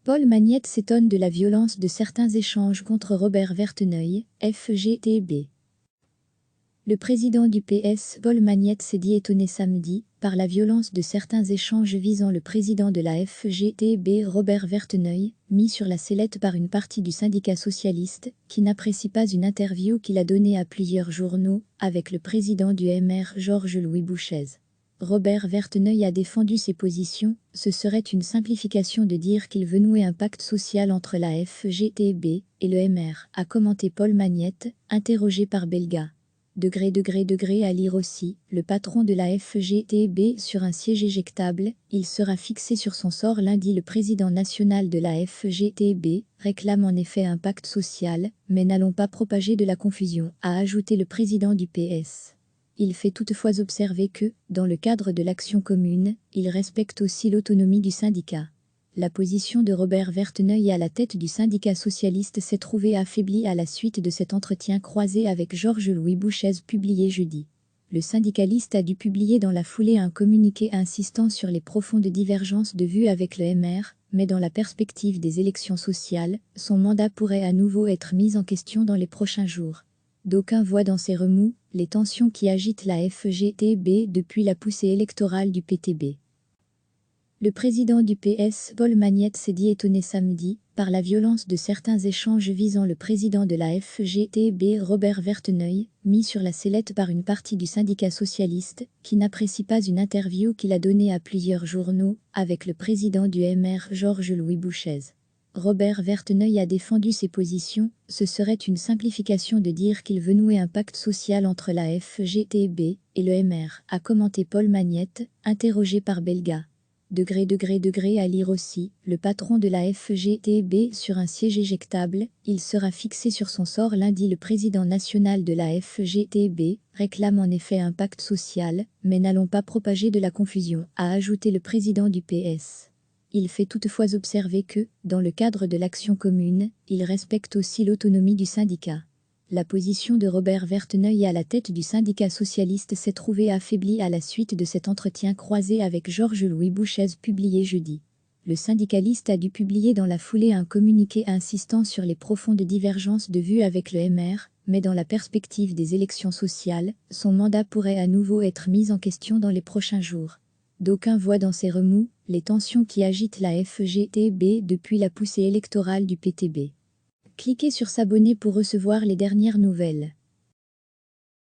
Paul Magnette s'étonne de la violence de certains échanges contre Robert Verteneuil, FGTB. Le président du PS, Paul Magnette, s'est dit étonné samedi par la violence de certains échanges visant le président de la FGTB, Robert Verteneuil, mis sur la sellette par une partie du syndicat socialiste, qui n'apprécie pas une interview qu'il a donnée à plusieurs journaux, avec le président du MR, Georges-Louis Bouchez. Robert Verteneuil a défendu ses positions, ce serait une simplification de dire qu'il veut nouer un pacte social entre la FGTB et le MR, a commenté Paul Magnette, interrogé par Belga. À lire aussi, le patron de la FGTB sur un siège éjectable, il sera fixé sur son sort lundi. Le président national de la FGTB réclame en effet un pacte social, mais n'allons pas propager de la confusion, a ajouté le président du PS. Il fait toutefois observer que, dans le cadre de l'action commune, il respecte aussi l'autonomie du syndicat. La position de Robert Verteneuil à la tête du syndicat socialiste s'est trouvée affaiblie à la suite de cet entretien croisé avec Georges-Louis Bouchez publié jeudi. Le syndicaliste a dû publier dans la foulée un communiqué insistant sur les profondes divergences de vues avec le MR, mais dans la perspective des élections sociales, son mandat pourrait à nouveau être mis en question dans les prochains jours. D'aucuns voient dans ces remous les tensions qui agitent la FGTB depuis la poussée électorale du PTB. Le président du PS, Paul Magnette, s'est dit étonné samedi par la violence de certains échanges visant le président de la FGTB, Robert Verteneuil, mis sur la sellette par une partie du syndicat socialiste, qui n'apprécie pas une interview qu'il a donnée à plusieurs journaux, avec le président du MR, Georges-Louis Bouchez. Robert Verteneuil a défendu ses positions, ce serait une simplification de dire qu'il veut nouer un pacte social entre la FGTB et le MR, a commenté Paul Magnette, interrogé par Belga. À lire aussi, le patron de la FGTB sur un siège éjectable, il sera fixé sur son sort lundi. Le président national de la FGTB réclame en effet un pacte social, mais n'allons pas propager de la confusion, a ajouté le président du PS. Il fait toutefois observer que, dans le cadre de l'action commune, il respecte aussi l'autonomie du syndicat. La position de Robert Verteneuil à la tête du syndicat socialiste s'est trouvée affaiblie à la suite de cet entretien croisé avec Georges-Louis Bouchez publié jeudi. Le syndicaliste a dû publier dans la foulée un communiqué insistant sur les profondes divergences de vues avec le MR, mais dans la perspective des élections sociales, son mandat pourrait à nouveau être mis en question dans les prochains jours. D'aucuns voient dans ces remous les tensions qui agitent la FGTB depuis la poussée électorale du PTB. Cliquez sur s'abonner pour recevoir les dernières nouvelles.